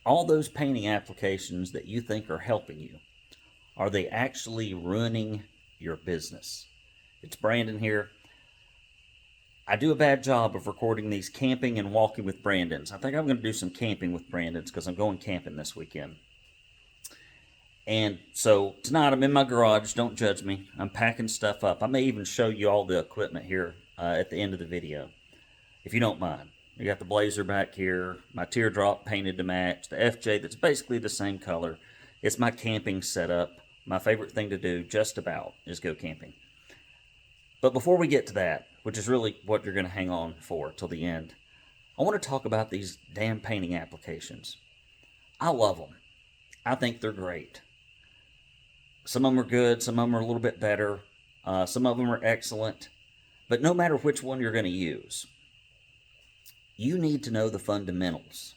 all those painting applications that you think are helping you, are they actually ruining your business? It's Brandon here. I do a bad job of recording these camping and walking with Brandons. I think I'm going to do some camping with Brandons because I'm going camping this weekend. And so tonight I'm in my garage. Don't judge me. I'm packing stuff up. I may even show you all the equipment here at the end of the video, if you don't mind. We got the Blazer back here, my teardrop painted to match, the FJ that's basically the same color. It's my camping setup. My favorite thing to do, just about, is go camping. But before we get to that, which is really what you're going to hang on for till the end, I want to talk about these damn painting applications. I love them. I think they're great. Some of them are good, some of them are a little bit better, some of them are excellent. But no matter which one you're going to use, you need to know the fundamentals,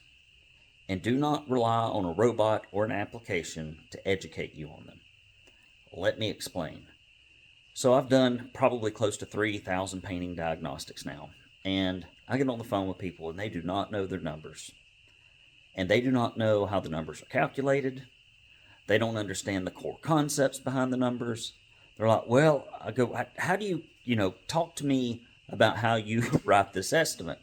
and do not rely on a robot or an application to educate you on them. Let me explain. So I've done probably close to 3,000 painting diagnostics now, and I get on the phone with people and they do not know their numbers, and they do not know how the numbers are calculated. They don't understand the core concepts behind the numbers. They're like, well, I go, how do you, talk to me about how you write this estimate?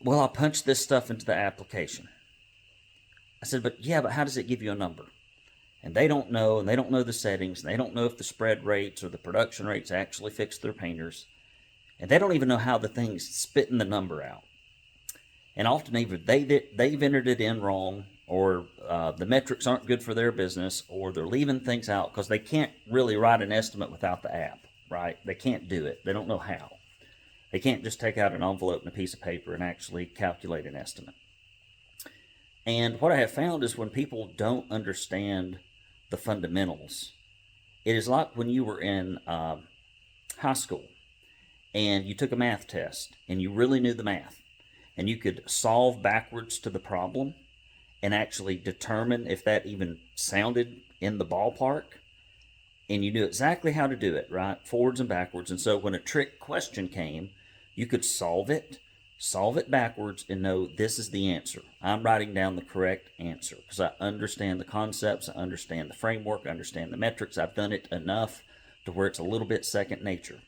Well, I punch this stuff into the application. I said, but how does it give you a number? And they don't know, and they don't know the settings, and they don't know if the spread rates or the production rates actually fix their painters. And they don't even know how the thing's spitting the number out. And often either they've entered it in wrong, or the metrics aren't good for their business, or they're leaving things out because they can't really write an estimate without the app, right? They can't do it. They don't know how. They can't just take out an envelope and a piece of paper and actually calculate an estimate. And what I have found is when people don't understand the fundamentals, it is like when you were in high school and you took a math test and you really knew the math and you could solve backwards to the problem and actually determine if that even sounded in the ballpark. And you knew exactly how to do it, right? Forwards and backwards. And so when a trick question came, you could solve it backwards, and know this is the answer. I'm writing down the correct answer because I understand the concepts, I understand the framework, I understand the metrics. I've done it enough to where it's a little bit second nature.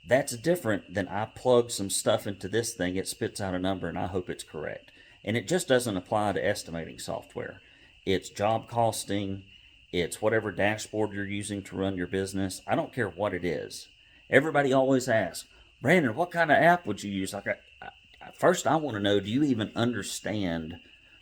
That's different than I plug some stuff into this thing, it spits out a number, and I hope it's correct. And it just doesn't apply to estimating software. It's job costing, it's whatever dashboard you're using to run your business. I don't care what it is. Everybody always asks, Brandon, what kind of app would you use? First, I want to know, do you even understand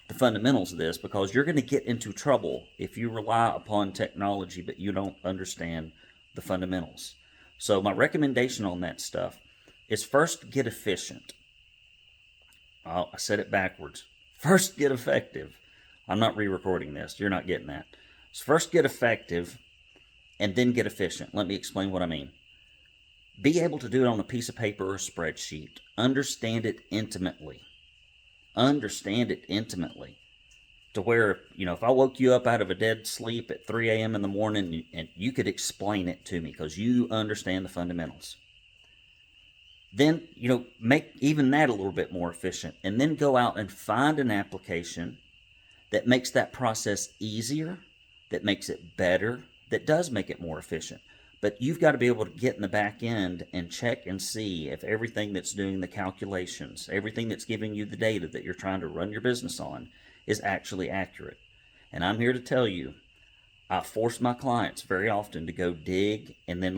the fundamentals of this? Because you're going to get into trouble if you rely upon technology but you don't understand the fundamentals. So my recommendation on that stuff is first, get efficient. Oh, I said it backwards. First, get effective. I'm not re-recording this. You're not getting that. So first, get effective, and then get efficient. Let me explain what I mean. Be able to do it on a piece of paper or a spreadsheet. Understand it intimately. Understand it intimately. To where, if I woke you up out of a dead sleep at 3 a.m. in the morning, and you could explain it to me because you understand the fundamentals. Then, make even that a little bit more efficient. And then go out and find an application that makes that process easier, that makes it better, that does make it more efficient. But you've got to be able to get in the back end and check and see if everything that's doing the calculations, everything that's giving you the data that you're trying to run your business on is actually accurate. And I'm here to tell you, I force my clients very often to go dig and then,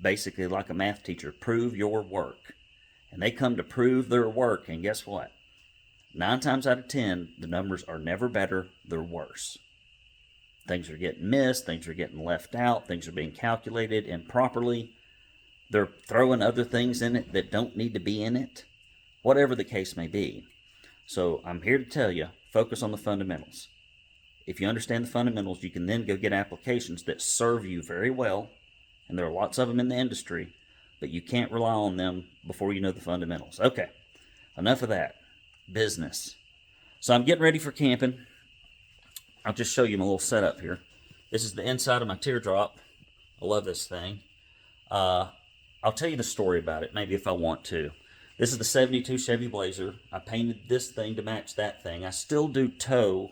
basically like a math teacher, prove your work. And they come to prove their work, and guess what? 9 times out of 10, the numbers are never better, they're worse. Things are getting missed, things are getting left out, things are being calculated improperly. They're throwing other things in it that don't need to be in it, whatever the case may be. So I'm here to tell you, focus on the fundamentals. If you understand the fundamentals, you can then go get applications that serve you very well, and there are lots of them in the industry, but you can't rely on them before you know the fundamentals. Okay, enough of that. Business. So I'm getting ready for camping. I'll just show you my little setup here. This is the inside of my teardrop. I love this thing. I'll tell you the story about it, maybe if I want to. This is the 72 Chevy Blazer. I painted this thing to match that thing. I still do tow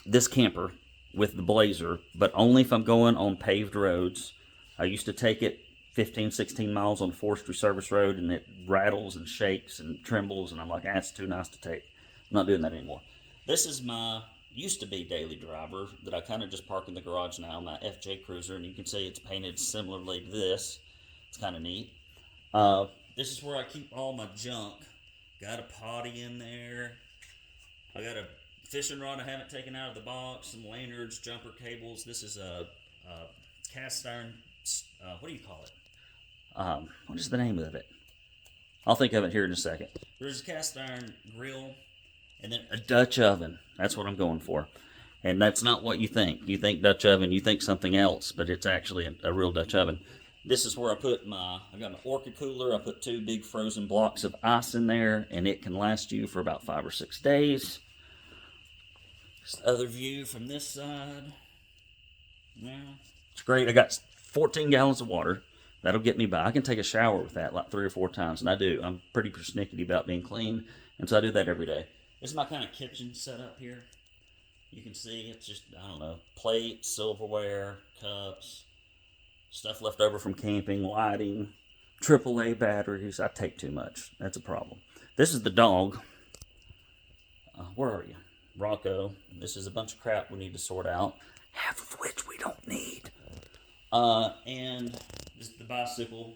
this camper with the Blazer, but only if I'm going on paved roads. I used to take it 15, 16 miles on forestry service road, and it rattles and shakes and trembles, and I'm like, it's too nice to take. I'm not doing that anymore. This is my used to be daily driver that I kind of just park in the garage now, my FJ Cruiser, and you can see it's painted similarly to this. It's kind of neat. This is where I keep all my junk. Got a potty in there. I got a fishing rod I haven't taken out of the box, some lanyards, jumper cables. This is a cast iron, what do you call it? What is the name of it? I'll think of it here in a second. There's a cast iron grill, and then a Dutch oven. That's what I'm going for. And that's not what you think. You think Dutch oven, you think something else, but it's actually a real Dutch oven. This is where I got my Orca cooler. I put 2 big frozen blocks of ice in there, and it can last you for about 5 or 6 days. This other view from this side. Yeah, it's great. I got 14 gallons of water. That'll get me by. I can take a shower with that like 3 or 4 times, and I do. I'm pretty persnickety about being clean, and so I do that every day. This is my kind of kitchen setup here. You can see it's just, I don't know, plates, silverware, cups, stuff left over from camping, lighting, AAA batteries. I take too much. That's a problem. This is the dog. Where are you? Rocco. This is a bunch of crap we need to sort out, half of which we don't need. And this is the bicycle,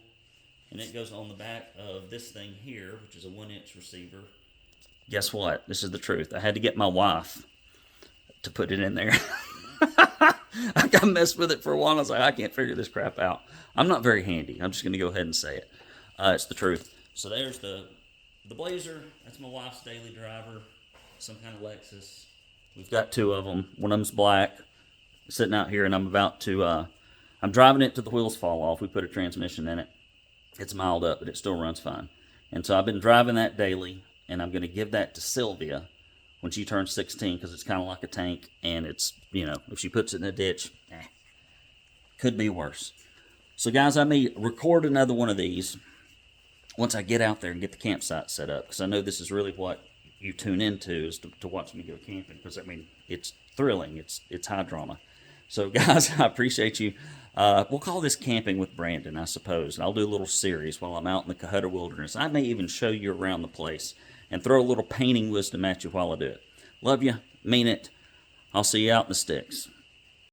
and it goes on the back of this thing here, which is a 1-inch receiver. Guess what? This is the truth. I had to get my wife to put it in there. I got messed with it for a while. I was like, I can't figure this crap out. I'm not very handy. I'm just going to go ahead and say it. It's the truth. So there's the Blazer. That's my wife's daily driver. Some kind of Lexus. We've got 2 of them. One of them's black, sitting out here, and I'm about to, I'm driving it till the wheels fall off. We put a transmission in it. It's mild up, but it still runs fine. And so I've been driving that daily, and I'm going to give that to Sylvia when she turns 16, because it's kind of like a tank, and it's, you know, if she puts it in a ditch, could be worse. So guys, I may record another one of these once I get out there and get the campsite set up, because I know this is really what you tune into, is to watch me go camping, because I mean, it's thrilling, it's high drama. So guys, I appreciate you. We'll call this Camping with Brandon, I suppose. I'll do a little series while I'm out in the Cohutta Wilderness. I may even show you around the place and throw a little painting wisdom at you while I do it. Love you, mean it. I'll see you out in the sticks.